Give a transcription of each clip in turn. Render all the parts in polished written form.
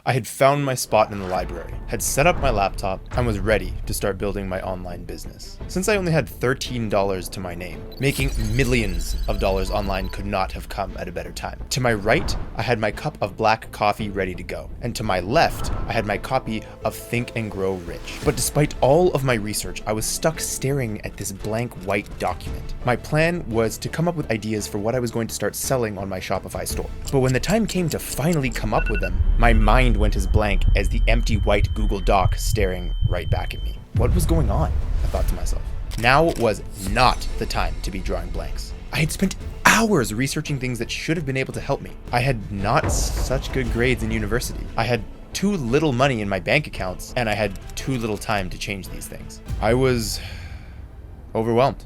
I had found my spot in the library, had set up my laptop, and was ready to start building my online business. Since I only had $13 to my name, making millions of dollars online could not have come at a better time. To my right, I had my cup of black coffee ready to go, and to my left, I had my copy of Think and Grow Rich. But despite all of my research, I was stuck staring at this blank white document. My plan was to come up with ideas for what I was going to start selling on my Shopify store. But when the time came to finally come up with them, my mind went as blank as the empty white Google Doc staring right back at me. What was going on? I thought to myself. Now was not the time to be drawing blanks. I had spent hours researching things that should have been able to help me. I had not such good grades in university. I had too little money in my bank accounts, and I had too little time to change these things. I was overwhelmed.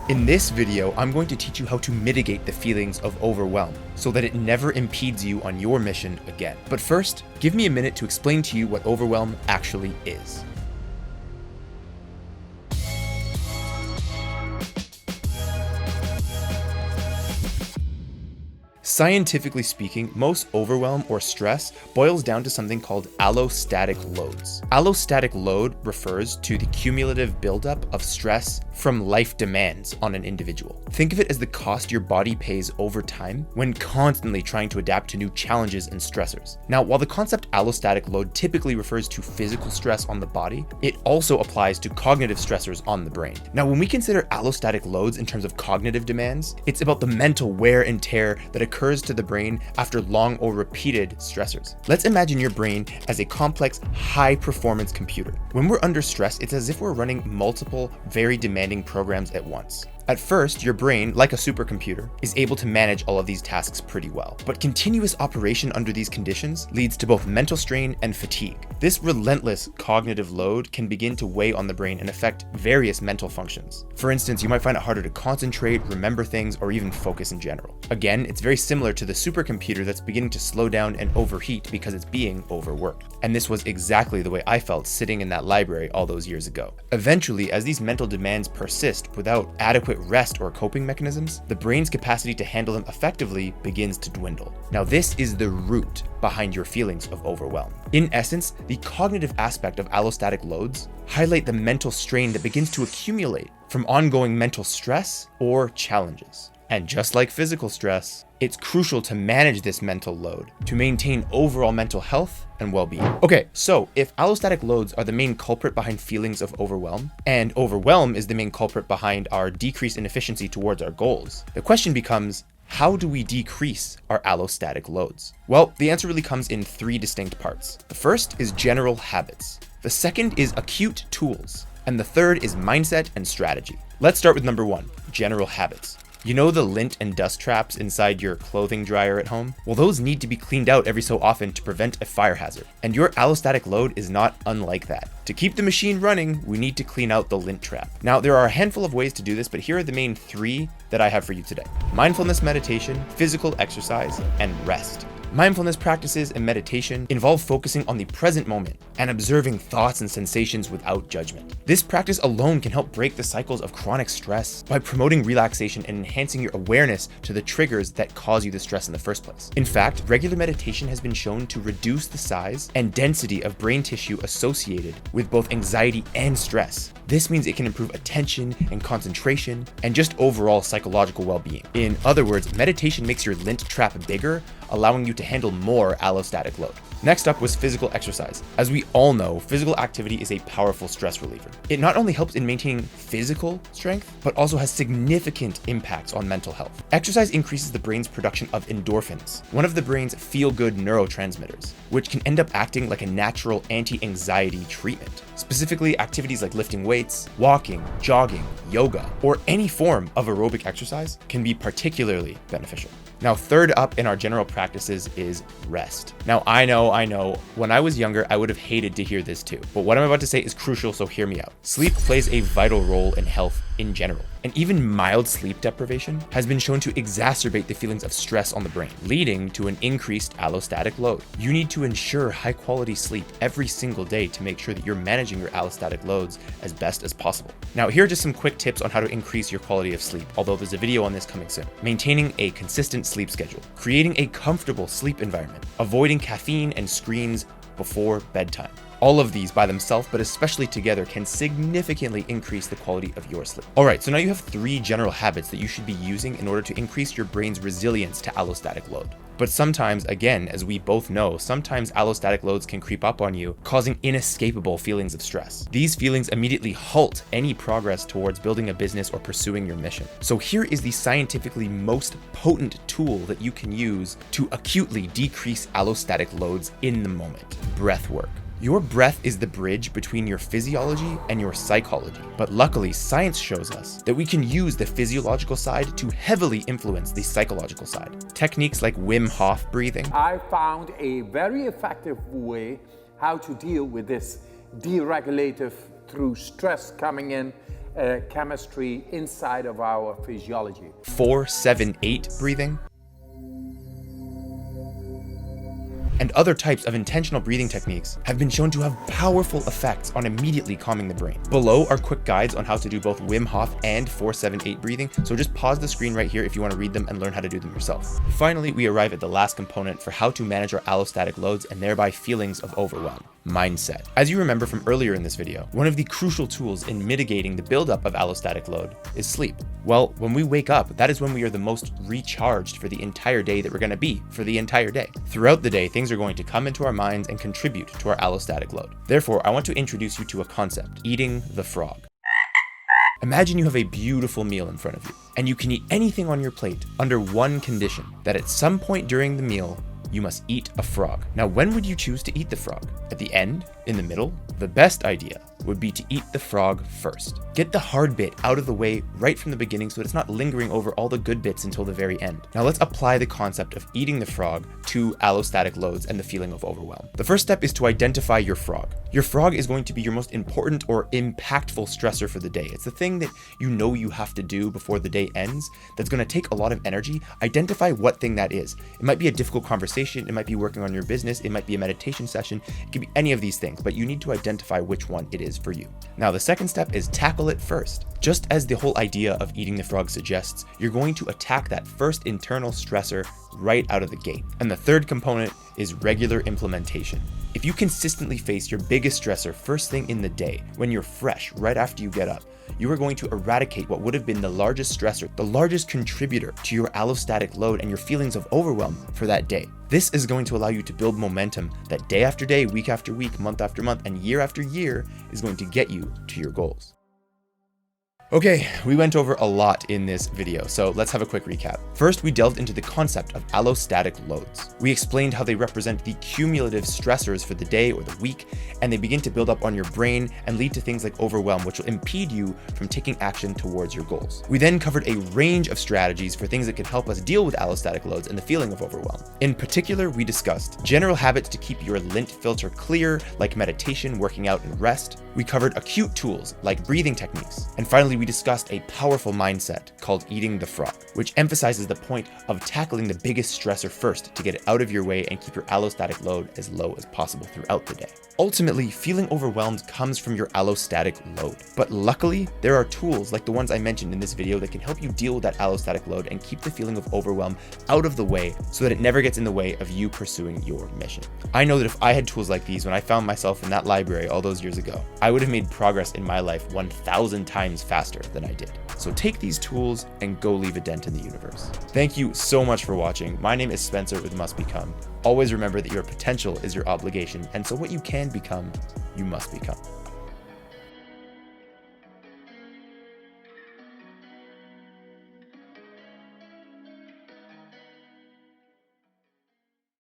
In this video, I'm going to teach you how to mitigate the feelings of overwhelm so that it never impedes you on your mission again. But first, give me a minute to explain to you what overwhelm actually is. Scientifically speaking, most overwhelm or stress boils down to something called allostatic loads. Allostatic load refers to the cumulative buildup of stress from life demands on an individual. Think of it as the cost your body pays over time when constantly trying to adapt to new challenges and stressors. Now, while the concept allostatic load typically refers to physical stress on the body, it also applies to cognitive stressors on the brain. Now, when we consider allostatic loads in terms of cognitive demands, it's about the mental wear and tear that occurs to the brain after long or repeated stressors. Let's imagine your brain as a complex, high-performance computer. When we're under stress, it's as if we're running multiple, very demanding programs at once. At first, your brain, like a supercomputer, is able to manage all of these tasks pretty well. But continuous operation under these conditions leads to both mental strain and fatigue. This relentless cognitive load can begin to weigh on the brain and affect various mental functions. For instance, you might find it harder to concentrate, remember things, or even focus in general. Again, it's very similar to the supercomputer that's beginning to slow down and overheat because it's being overworked. And this was exactly the way I felt sitting in that library all those years ago. Eventually, as these mental demands persist without adequate rest or coping mechanisms, the brain's capacity to handle them effectively begins to dwindle. Now, this is the root behind your feelings of overwhelm. In essence, the cognitive aspect of allostatic loads highlight the mental strain that begins to accumulate from ongoing mental stress or challenges. And just like physical stress, it's crucial to manage this mental load to maintain overall mental health and well-being. Okay, so if allostatic loads are the main culprit behind feelings of overwhelm, and overwhelm is the main culprit behind our decrease in efficiency towards our goals, the question becomes, how do we decrease our allostatic loads? Well, the answer really comes in three distinct parts. The first is general habits. The second is acute tools. And the third is mindset and strategy. Let's start with number one, general habits. You know the lint and dust traps inside your clothing dryer at home? Well, those need to be cleaned out every so often to prevent a fire hazard. And your allostatic load is not unlike that. To keep the machine running, we need to clean out the lint trap. Now, there are a handful of ways to do this, but here are the main three that I have for you today. Mindfulness meditation, physical exercise, and rest. Mindfulness practices and meditation involve focusing on the present moment and observing thoughts and sensations without judgment. This practice alone can help break the cycles of chronic stress by promoting relaxation and enhancing your awareness to the triggers that cause you the stress in the first place. In fact, regular meditation has been shown to reduce the size and density of brain tissue associated with both anxiety and stress. This means it can improve attention and concentration and just overall psychological well-being. In other words, meditation makes your lint trap bigger, allowing you to handle more allostatic load. Next up was physical exercise. As we all know, physical activity is a powerful stress reliever. It not only helps in maintaining physical strength, but also has significant impacts on mental health. Exercise increases the brain's production of endorphins, one of the brain's feel-good neurotransmitters, which can end up acting like a natural anti-anxiety treatment. Specifically, activities like lifting weights, walking, jogging, yoga, or any form of aerobic exercise can be particularly beneficial. Now, third up in our general practices is rest. Now, I know, when I was younger, I would have hated to hear this too, but what I'm about to say is crucial, so hear me out. Sleep plays a vital role in health in general. And even mild sleep deprivation has been shown to exacerbate the feelings of stress on the brain, leading to an increased allostatic load. You need to ensure high quality sleep every single day to make sure that you're managing your allostatic loads as best as possible. Now, here are just some quick tips on how to increase your quality of sleep, although there's a video on this coming soon. Maintaining a consistent sleep schedule, creating a comfortable sleep environment, avoiding caffeine and screens before bedtime. All of these by themselves, but especially together, can significantly increase the quality of your sleep. All right, so now you have 3 general habits that you should be using in order to increase your brain's resilience to allostatic load. But sometimes, again, as we both know, sometimes allostatic loads can creep up on you, causing inescapable feelings of stress. These feelings immediately halt any progress towards building a business or pursuing your mission. So here is the scientifically most potent tool that you can use to acutely decrease allostatic loads in the moment: breath work. Your breath is the bridge between your physiology and your psychology. But luckily, science shows us that we can use the physiological side to heavily influence the psychological side. Techniques like Wim Hof breathing. I found a very effective way how to deal with this deregulative through stress coming in, chemistry inside of our physiology. 4-7-8 breathing. And other types of intentional breathing techniques have been shown to have powerful effects on immediately calming the brain. Below are quick guides on how to do both Wim Hof and 4-7-8 breathing, so just pause the screen right here if you want to read them and learn how to do them yourself. Finally, we arrive at the last component for how to manage our allostatic loads and thereby feelings of overwhelm: mindset. As you remember from earlier in this video, one of the crucial tools in mitigating the buildup of allostatic load is sleep. Well, when we wake up, that is when we are the most recharged for the entire day that we're going to be for the entire day. Throughout the day, things are going to come into our minds and contribute to our allostatic load. Therefore, I want to introduce you to a concept: eating the frog. Imagine you have a beautiful meal in front of you, and you can eat anything on your plate under one condition: that at some point during the meal, you must eat a frog. Now, when would you choose to eat the frog? At the end? In the middle? The best idea would be to eat the frog first. Get the hard bit out of the way right from the beginning so that it's not lingering over all the good bits until the very end. Now let's apply the concept of eating the frog to allostatic loads and the feeling of overwhelm. The first step is to identify your frog. Your frog is going to be your most important or impactful stressor for the day. It's the thing that you know you have to do before the day ends that's going to take a lot of energy. Identify what thing that is. It might be a difficult conversation, it might be working on your business, it might be a meditation session, it could be any of these things, but you need to identify which one it is for you. Now, the second step is tackle it first. Just as the whole idea of eating the frog suggests, you're going to attack that first internal stressor right out of the gate. And the third component is regular implementation. If you consistently face your biggest stressor first thing in the day, when you're fresh, right after you get up, you are going to eradicate what would have been the largest stressor, the largest contributor to your allostatic load and your feelings of overwhelm for that day. This is going to allow you to build momentum that day after day, week after week, month after month, and year after year is going to get you to your goals. Okay, we went over a lot in this video, so let's have a quick recap. First, we delved into the concept of allostatic loads. We explained how they represent the cumulative stressors for the day or the week, and they begin to build up on your brain and lead to things like overwhelm, which will impede you from taking action towards your goals. We then covered a range of strategies for things that can help us deal with allostatic loads and the feeling of overwhelm. In particular, we discussed general habits to keep your lint filter clear, like meditation, working out, and rest. We covered acute tools like breathing techniques. And finally, we discussed a powerful mindset called eating the frog, which emphasizes the point of tackling the biggest stressor first to get it out of your way and keep your allostatic load as low as possible throughout the day. Ultimately, feeling overwhelmed comes from your allostatic load. But luckily, there are tools like the ones I mentioned in this video that can help you deal with that allostatic load and keep the feeling of overwhelm out of the way so that it never gets in the way of you pursuing your mission. I know that if I had tools like these when I found myself in that library all those years ago, I would have made progress in my life 1,000 times faster than I did. So take these tools and go leave a dent in the universe. Thank you so much for watching. My name is Spencer with Must Become. Always remember that your potential is your obligation, and so what you can become, you must become.